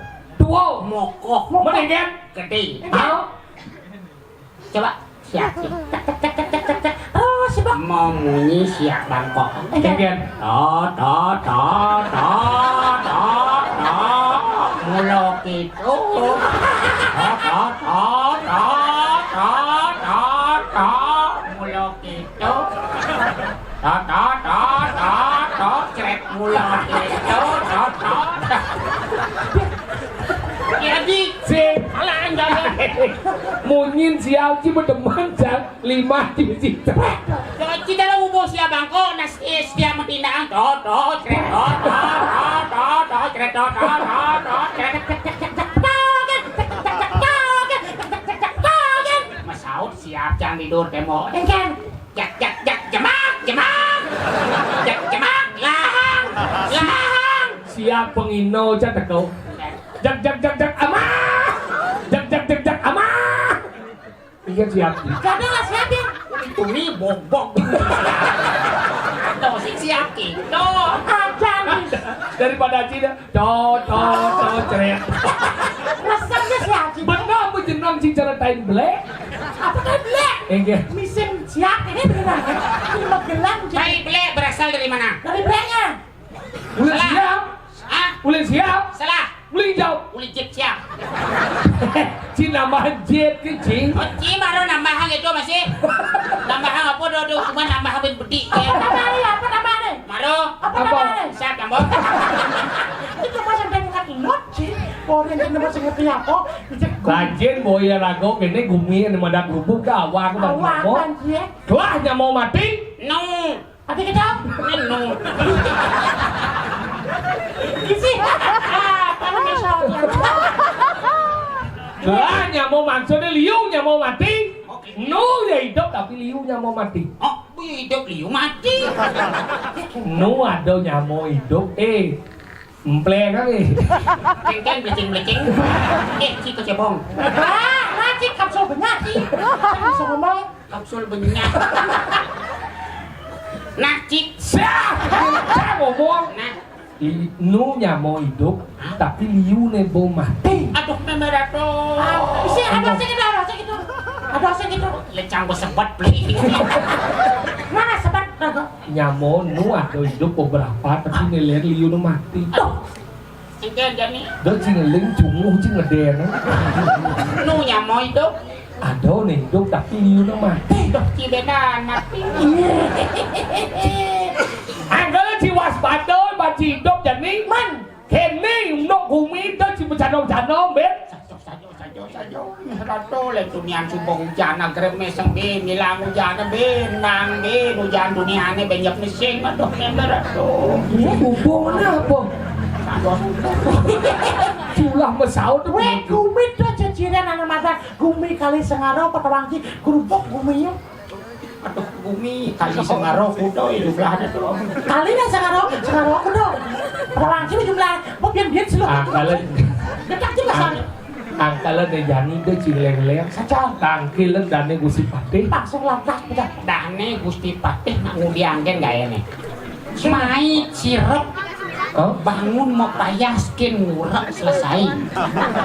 B: Mokoh.
A: Mana ini?
B: Gede.
A: Hah?
B: Coba siap.
C: Terus sih bang.
B: Memunyi siap Bangkok.
A: Kengen.
B: Mula gitu. Mula gitu. Cret mula gitu. Jadi alah jangan.
A: Munyin siap ci berdeman jang 5 di situ.
B: Jadi dalam ubo siap Bangkok nas setiap mentindaan cret Masaud siap jangan tidur demo.
C: Kan.
B: Jemak lahang.
A: Siap pengino cak kau. Jak amah. Jak amah. Iya siap.
C: Kadang nggak siap ya.
B: Itu nih bobok. Tuh sih siap gitu.
C: Aja nih.
A: Daripada Cina. Ceret.
C: Rasanya siap.
A: Benar menjenang si ceritain belek.
C: Apa kan belek?
A: Enggak.
C: Mesin siap ini beneran. Ini Magelang.
B: Bayi belek berasal dari mana?
C: Dari beleknya.
A: Ulin
B: Salah.
A: siap.
B: Ah,
A: Ulin siap.
B: salah.
A: Ulin jauh.
B: Uli jet siap.
A: Cina mah jet ke cing.
B: Oh, baru nambahan itu masih. Nambahan apa dodo cuma nambahan bedi.
C: Apa namanya?
B: Maro.
C: Apa namanya?
B: Siap gambar.
C: Itu mah sampai ngerti not sih. Orang yang nama ngerti apa?
A: Rajin boya rago kene gumi yang madak gubuk gawa aku bang
C: Awak
A: mau.
C: banjir.
A: Kelahnya mau mati.
B: No.
C: Hati kita.
B: No.
C: Isi. Kalau misalnya.
A: Kelahnya mau maksudnya liunya mau mati. No ya hidup tapi liunya mau mati.
B: Oh, hidup liu mati.
A: No ada mau hidup. Empleng kan
B: Ceng belecing. Ciko cebong.
C: Nanti kapsul banyak sih. Saya bisa ngomong.
B: Kapsul banyak. Nah, cik.
A: Saya ngomong.
B: Nah,
A: Nunya mau hidup tapi liunya mau mati.
B: aduh memerah tuh.
C: Isi ada segitu. Ada segitu.
B: Lecang besebat beli.
C: Mana sebat rago?
A: Nyamo nu ada hidup beberapa tapi nilai liunya mati.
B: Engke jani.
A: Đó chỉ là lính chúng chứ là đèn đó.
B: Nu nhà môi đốt.
A: Ada nih hidup tapi liu nó mati.
B: Đốt chi beda mati.
A: Angkanya si waspada baca hidup jadi man. Kene nok humi itu si bercanda bet.
B: Sajo. Rato le dunia subong jana greme sang be milang jana be nang be nu jan dunia ne banyak nesing aduh memerah tuh.
A: Hubungan apa? Culah mesaut tuh.
C: Weh gumi tuh jajaran anak mata gumi kali sengaro petawangki kerupuk gumi yuk.
B: Aduh bumi kali sengaro kudo itu belah ada tuh.
C: Kali nih sengaro kudo. Petawangki jumlah biar seluruh.
A: Angkalan
C: Dekat juga sana.
A: angkalan jani deh cileng-leng.
C: Saja.
A: Tangkilan dane Gusti Patih.
C: Langsung lantas udah.
B: Dahne Gusti Patih nak ngudiangkeun gak ya nih. Mai cirep
A: Oh,
B: bangun mau payaskin ngurek selesai.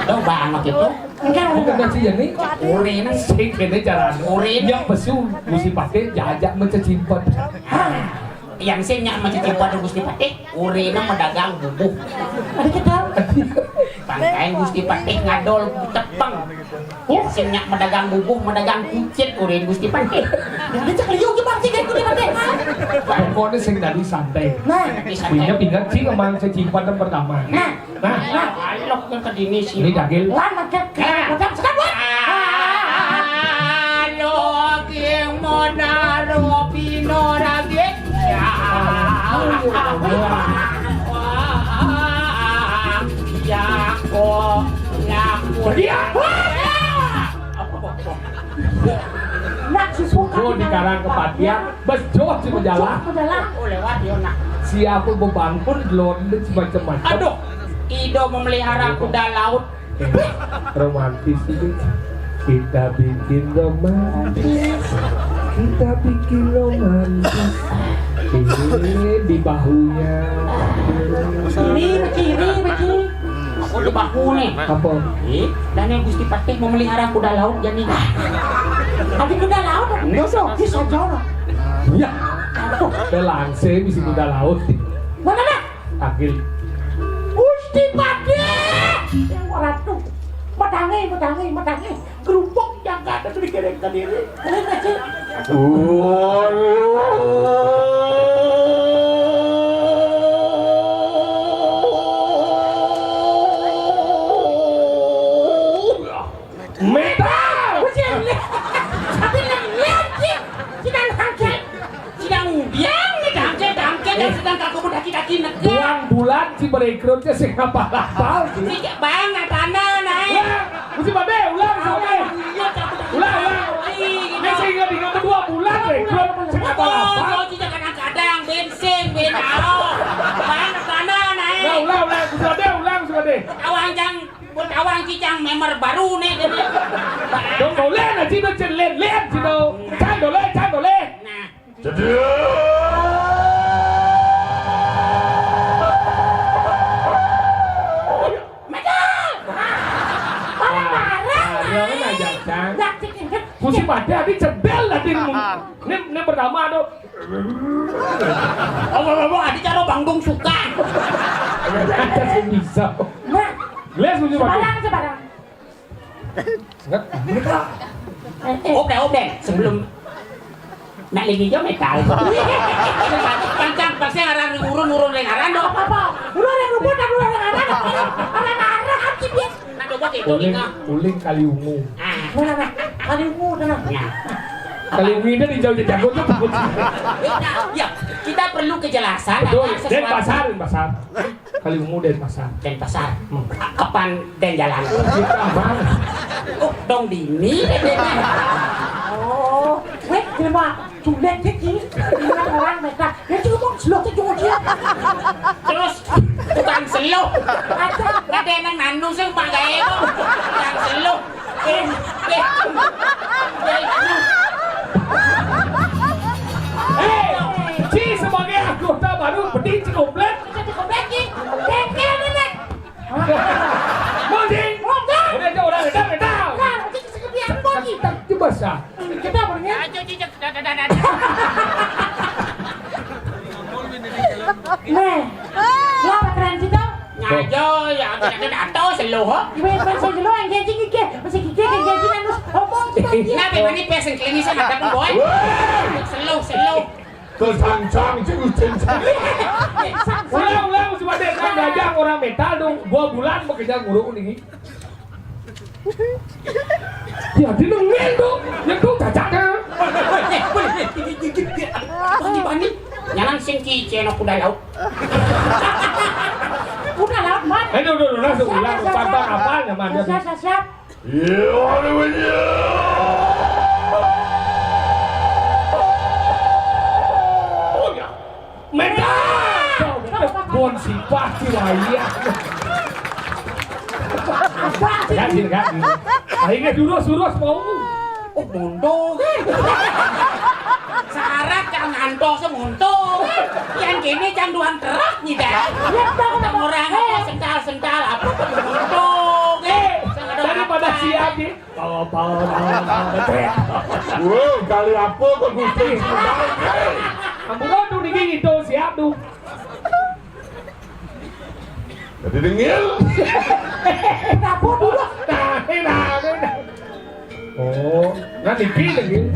B: Do banget itu.
C: Enggak
A: bukan
C: enggak.
A: si Jani.
B: Urena
A: Sing kene carane.
B: Urena.
A: Yang besu Gusti Patih jajak mencicimpet.
B: yang senya macam pada Gusti Patih, urena medagang bubuh.
C: Ada kita.
B: Pangkain Gusti Patih ngadol tepeng. Senya medagang bubuh, medagang kucit, urin Gusti Patih.
C: Ada cek liu ke bangsi kayak gini mati.
A: Pokoknya sing dari santai.
C: Nah,
A: Punya pingat sih emang cicimpet yang pertama.
C: nah,
B: Alok yang kedini sih.
A: Ini daging.
C: lan macam sekarang buat.
B: Alok yang monaro pinorage. Ya kok ngaku dia.
C: Nak susukan.
A: Oh di karang kepatian, bejo si menjalan.
B: Oh lewat dia nak.
A: Siapa bebangun london macam-macam.
B: Aduh, Ido memelihara kuda laut.
A: Romantis itu. Kita bikin romantis. Kita bikin romantis. Ini di bahunya.
C: Kiri.
B: Aku di bahu nih.
A: Apa?
B: Dan yang Gusti Patih memelihara kuda laut jadi.
C: Ada kuda laut. Dosa, bisa jauh.
A: Ya. Belangse bisa kuda laut.
C: Mana?
A: Takil.
C: Gusti Patih. Yang ratu. Matangi. Kerupuk yang gak ada di kereng sendiri. Kalian kecil.
A: Metal.
C: Tapi lihat sih. Sidang hangke.
B: Sidang ubiang nih dangke dan sedang kaku daki negara.
A: Buang bulan si berekrutnya sing hafal-hafal.
B: Tidak banget tanah naik.
A: Mesti babe ulang. Masih ingat 2 bulan rekrut sing hafal-hafal.
B: Oh, tidak kadang-kadang bensin, banget tanah naik.
A: Nah, ulang. Mesti babe.
B: Awang cicang member baru nih jadi.
A: Dong đâu lên là chi nó chân lên chi đâu. Trang đồ lên.
B: Nah,
A: Cái này dạng sáng. Mesti pada di cebel lah di ini pertama tuh.
B: oh, adi caro bangdung suka.
A: Ada sih bisa.
C: Nah,
A: Les mesti pada.
C: sebarang.
A: Enggak.
B: Ốp đèn sebelum nak lagi jauh metal. Pancang pasti ngaran urun ngaran dong.
C: Apa? Udah yang rumput, udah yang arah. Orang arah hati dia.
B: Nak coba itu nih.
A: Uling kali ungu.
C: Mana? Kali ungu tenang.
A: Kali ungu ini di jauh jago tuh takut.
B: Ya, kita perlu kejelasan.
A: Betul.
B: ada
A: Den
B: sesuatu.
A: pasar. Kali ungu den pasar.
B: Den pasar. Kapan den jalan?
A: Kita apa?
B: Oh, dong dini.
C: Oh, wait, terima. Sulit sih. Ini orang mereka. Dia cuma mau selok aja dia.
B: Terus tukang seluk. Ada yang nandu sih pak gaya itu. Tukang seluk.
A: Ci sebagai anggota baru berdiri komplit.
C: Kengkel nenek.
A: Mending. Udah jauh udah.
C: Nah, kita sekepian lagi.
A: Coba sah.
C: Kita bernya. Nih, lama keren sih tau.
B: Ngajo ya kita dato seluk.
C: Ibarat bahasa Jawa yang gaji kike, masih kike yang gaji nanus ngomong sih.
B: Nabi mani peseng klinis ada pun boy. Seluk.
A: Kesancang ceng. Ulang mesti pada kan gajah orang metal dong 2 bulan bekerja nguruk nih. Ya di nengin dong, yang tuh cacaknya.
B: Bani, jangan singki ceno kuda laut.
C: Udah
A: Aduh, langsung pantang apanya man.
C: Siap.
A: Meda. Bon sifat si waya. Ganti. Akhirnya durus mau.
B: Oh, muntung. Syarat kang ngantos semuntung. Yang kini canduan kerak nih dah. Orang apa sental apa muntung.
A: Daripada siap nih. Bawa.
D: Kali apa kok gusti?
A: Kamu kan tuh gitu siap tuh.
D: Jadi dengil.
C: Kenapa dulu?
A: Nah. Oh, nanti pilih gitu.